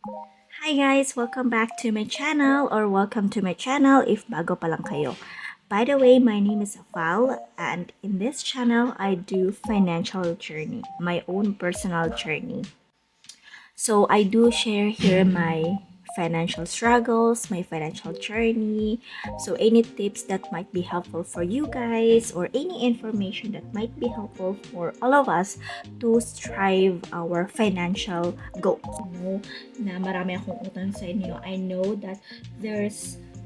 Hi guys! Welcome back to my channel or welcome to my channel if bago pa lang kayo. By the way, my name is Val and in this channel, I do financial journey, my own personal journey. So I do share here my financial struggles, my financial journey. So any tips that might be helpful for you guys or any information that might be helpful for all of us to strive our financial goals. No, na marami akong utang sa inyo. I know that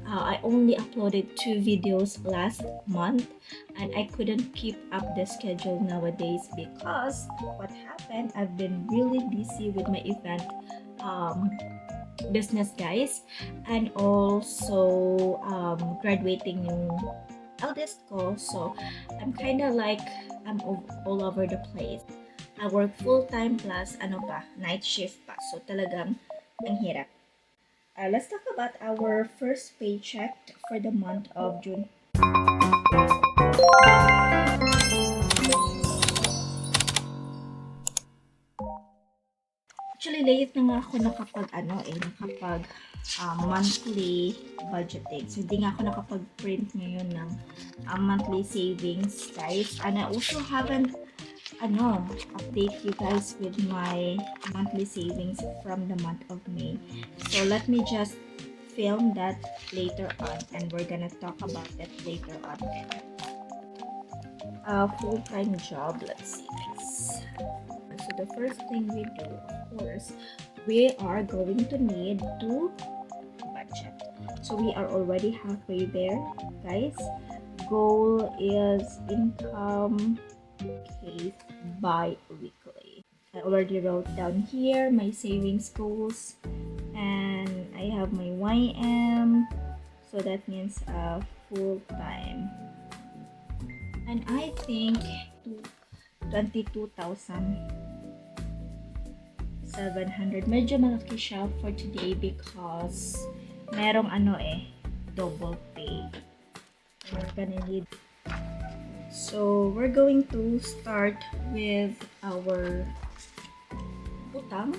I only uploaded 2 videos last month and I couldn't keep up the schedule nowadays because what happened, I've been really busy with my event business, guys, and also graduating yung eldest ko. So I'm kind of like all over the place. I work full-time plus night shift pa. So talagang ang hirap. Let's talk about our first paycheck for the month of June. Actually, late na nga ako nakapag monthly budgeting. So, hindi nga ako nakapag-print ngayon ng monthly savings, guys. And I also haven't update you guys with my monthly savings from the month of May. So, let me just film that later on and we're gonna talk about it later on. Full-time job, let's see this. So the first thing we do, of course, we are going to need to budget. So we are already halfway there, guys. Goal is income bi-weekly. I already wrote down here my savings goals and I have my YM, so that means full time. And I think 22,700. Medyo malaki siya for today because merong double pay. We're gonna need. So we're going to start with our utang.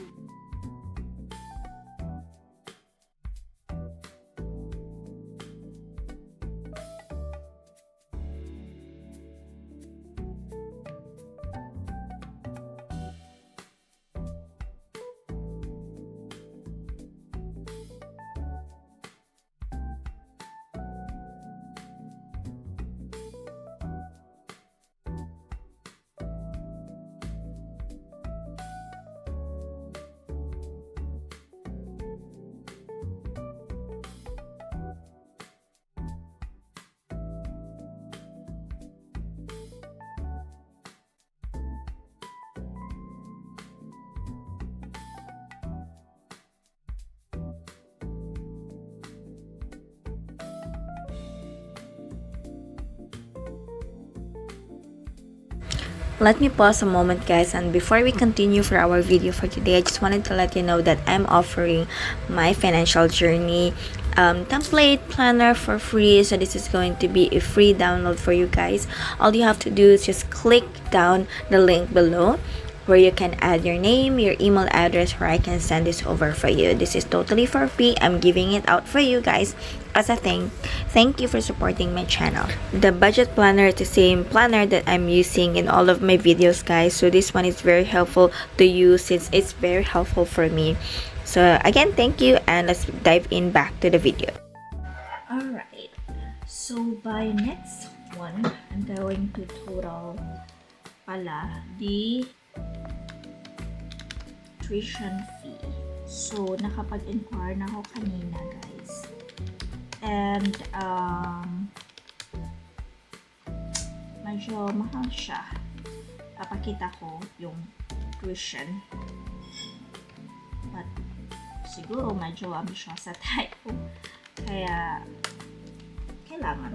Let me pause a moment, guys, and before we continue for our video for today, I just wanted to let you know that I'm offering my financial journey template planner for free. So this is going to be a free download for you guys. All you have to do is just click down the link below where you can add your name, your email address, where I can send this over for you. This is totally for free. I'm giving it out for you guys as a thank you for supporting my channel. The budget planner is the same planner that I'm using in all of my videos, guys. So this one is very helpful to use since it's very helpful for me. So again, thank you, and let's dive in back to the video. Alright, so by next one, I'm going to total pala the tuition fee. So, nakapag-inquire na ako kanina, guys. And, medyo mahal siya. Papakita ko yung tuition. But, siguro medyo ambisyosa tayo. Kaya, kailangan.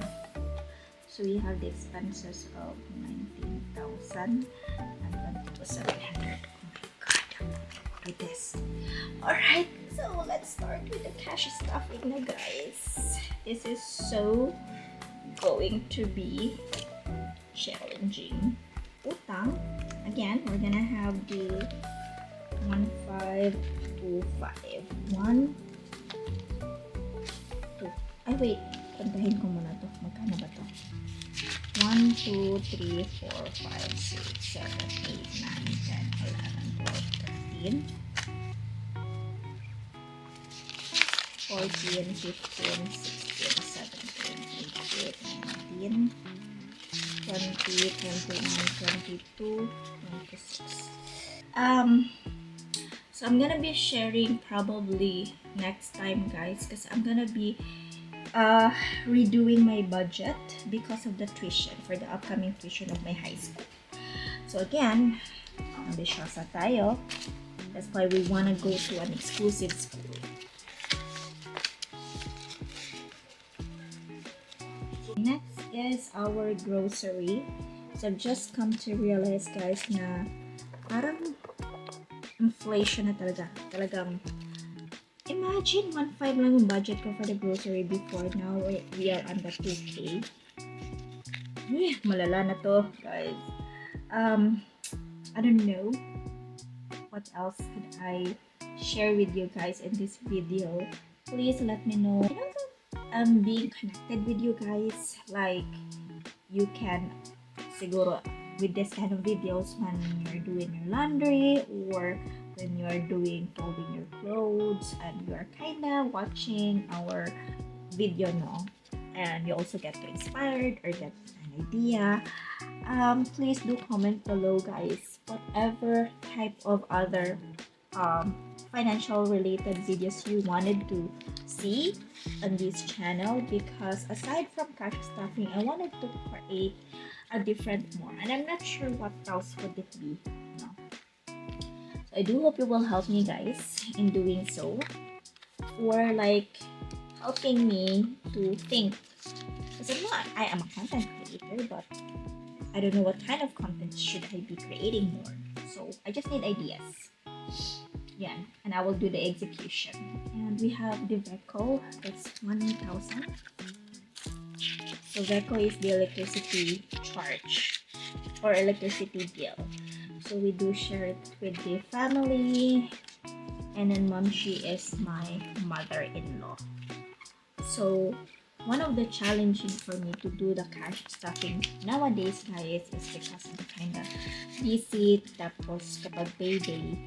So, we have the expenses of 19,000 and 22,700. With this. Alright, so let's start with the cash stuffing na, guys. This is so going to be challenging. Utang. Again, we're gonna have the 1,500 2, 5. 1, 2. Ay, wait. Pantahin ko muna to. Magkano ba to? 1, 2, 3, 4, 5, 6, 7, 8, 9, 10, 11, 12, 13, 14, 15, 16, 17, 18, 19, 20, 21, 22, 26. So I'm gonna be sharing probably next time, guys, because I'm gonna be redoing my budget because of the tuition for the upcoming tuition of my high school. So again, ambisyosa tayo. That's why we wanna go to an exclusive school. Next is our grocery. So I've just come to realize, guys, na parang inflation na talagang imagine 1.5 lang yung budget ko for the grocery before. Now we are under 2K. Malala na to, guys. I don't know what else could I share with you guys in this video. Please let me know. I don't know, I'm being connected with you guys. Like, you can siguro with this kind of videos when you're doing your laundry or when you are folding your clothes and you are kinda watching our video, no? And you also get inspired or get an idea. Please do comment below, guys, whatever type of other financial related videos you wanted to see on this channel, because aside from cash stuffing, I wanted to create a different more, and I'm not sure what else would it be. No. So I do hope you will help me, guys, in doing so, or like helping me to think, because I am a content creator, but I don't know what kind of content should I be creating more. So I just need ideas. Yeah, and I will do the execution. And we have the VECO, that's 1,000. So VECO is the electricity charge or electricity bill. So we do share it with the family. And then Mom, she is my mother-in-law. So one of the challenging for me to do the cash stuffing nowadays, guys, is because I'm kind of busy. Tapos kapag payday,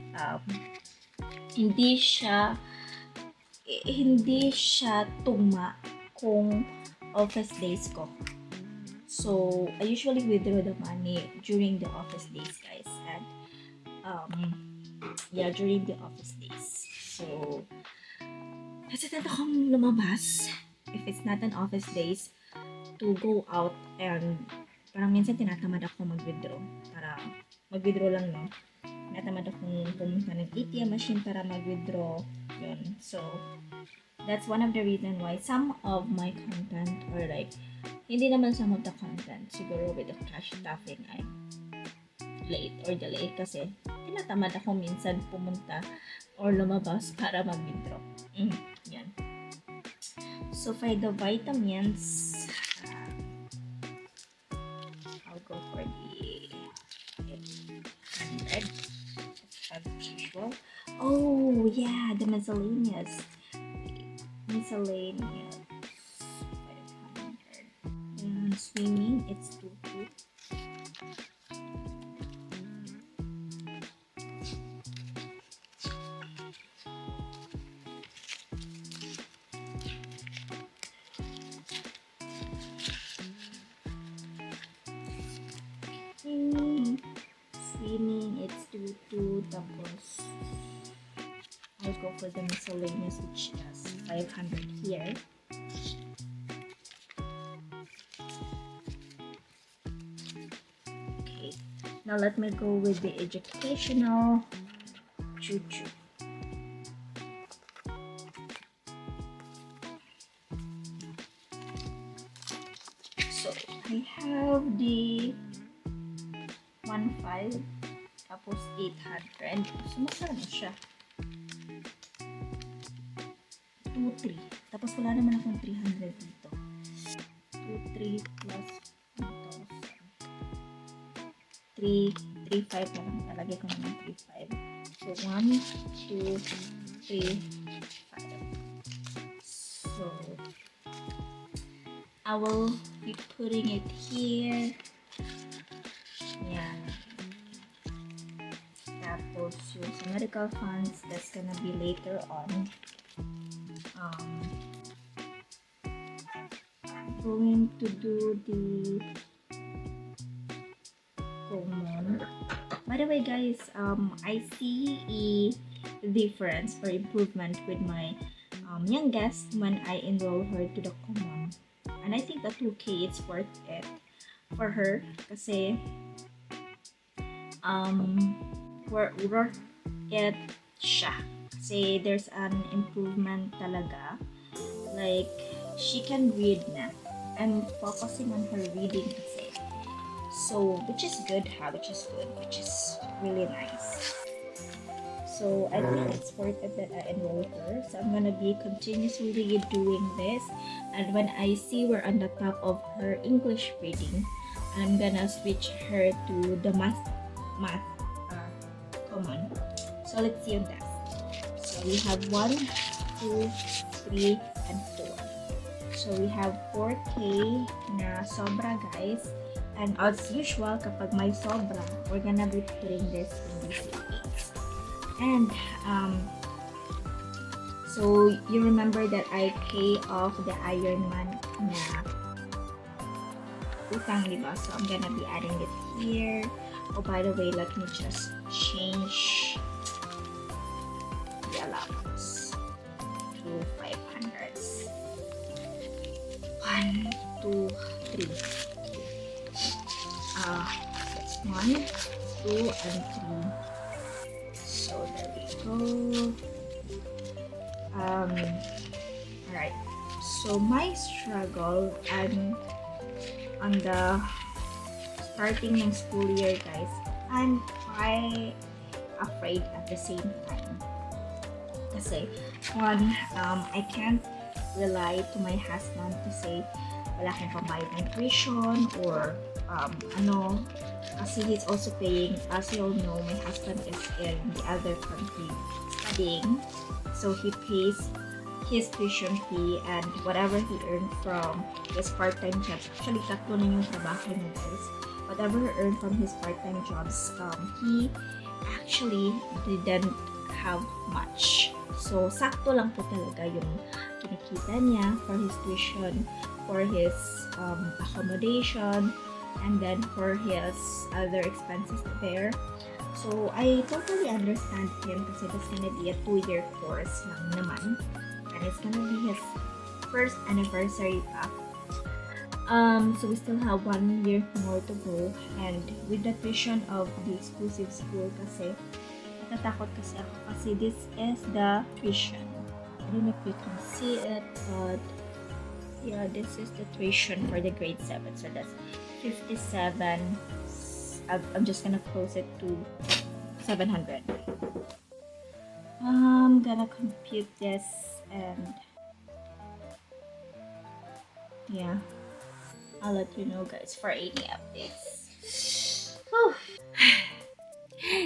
hindi siya tugma kung office days ko. So I usually withdraw the money during the office days, guys, and during the office days. So hesitant akong lumabas if it's not an office days to go out, and parang minsan tinatamad ako mag-withdraw. Para mag-withdraw lang, no? Tinatamad akong pumunta ng ATM machine para mag-withdraw. Yun. So that's one of the reason why some of my content, or like, hindi naman some of the content, siguro with the cash stuffing, I'm late or delayed kasi tinatamad ako minsan pumunta or lumabas para mag-withdraw. Yan. So for the vitamins, I'll go for the 100 as usual. Oh yeah, the miscellaneous 500. And swimming, it's 2. Swimming, it's 2. Tapos I'll go for the miscellaneous, which is 500 here. Okay, now let me go with the educational choo-choo. So I have the 1.5 tapos 800. So magkano siya? 2.3. Tapos wala naman akong 300 dito. 2.3 plus 1,000. 3.5 na lang. Talagay ko naman 3.5. So 1, 2, 3, 5. So I will be putting it here. Yeah. Tapos yung sa medical funds, that's gonna be later on. I'm going to do the common. By the way, guys, I see a difference or improvement with my youngest when I enroll her to the common. And I think the 2K is worth it for her kasi worth it siya. Kasi there's an improvement talaga. Like, she can read na. And focusing on her reading kasi. So, which is good, which is really nice. So, I think it's worth it that I enroll her. So, I'm gonna be continuously doing this. And when I see we're on the top of her English reading, I'm gonna switch her to the math common. So, let's see on that. So, we have 1, 2, 3, and 4. So, we have 4K na sobra, guys. And as usual, kapag may sobra, we're gonna be putting this in these savings. And, so, you remember that I pay off the Ironman na utang, diba? So, I'm gonna be adding it here. Oh, by the way, let me just change the allowance to 500. 1, 2, 3. That's 1, 2, and 3. So there we go. Alright. So my struggle and on the starting ng school year, guys, I'm quite afraid at the same time. Kasi, one, I can't rely to my husband to say, wala kang pambayad ng tuition or kasi he's also paying, as you all know, my husband is in the other country studying, so he pays his tuition fee and whatever he earned from his part-time jobs. Actually, tatlo na yung trabaho niya, guys. Whatever he earned from his part-time jobs, he actually didn't have much. So, sakto lang po talaga yung kinikita niya for his tuition, for his accommodation, and then for his other expenses there. So, I totally understand him kasi it's gonna be a 2-year course lang naman. And it's gonna be his first anniversary pa. So, we still have 1 year more to go. And with the tuition of the exclusive school kasi, natatakot kasi ako kasi this is the tuition. I don't know if you can see it, but yeah, this is the tuition for the grade 7. So, that's 57. I'm just gonna close it to 700. I'm gonna compute this and yeah, I'll let you know, guys, for any updates. Whew.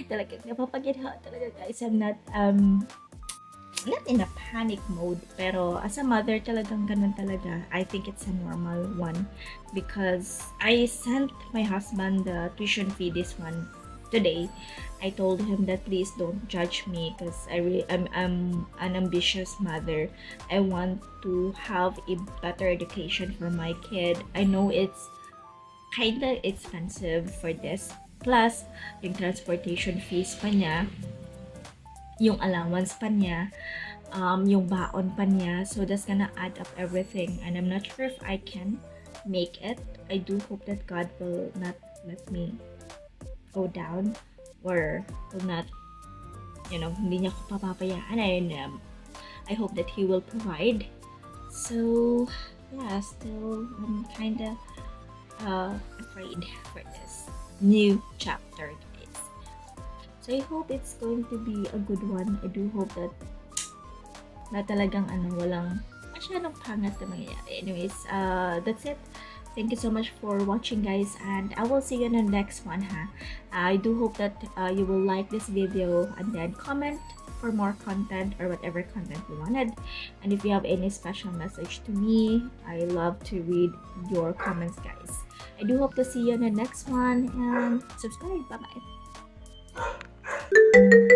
Talagang napapagitha talaga, guys. I'm not in a panic mode, pero as a mother talagang ganun talaga. I think it's a normal one because I sent my husband the tuition fee this one today. I told him that please don't judge me because I'm an ambitious mother. I want to have a better education for my kid. I know it's kinda expensive for this. Plus, yung transportation fees pa niya, yung allowance pa niya, yung baon pa niya. So, that's gonna add up everything. And I'm not sure if I can make it. I do hope that God will not let me go down or will not, hindi niya ako papapayaan. I hope that He will provide. So, yeah, still, I'm kinda afraid for this new chapter, guys. So, I hope it's going to be a good one. I do hope that na talagang walang masyadong pangat na mangyayari. Anyways, that's it. Thank you so much for watching, guys, and I will see you in the next one, ha. I do hope that you will like this video and then comment for more content or whatever content you wanted. And if you have any special message to me, I love to read your comments, guys. I do hope to see you in the next one, and subscribe. Bye bye.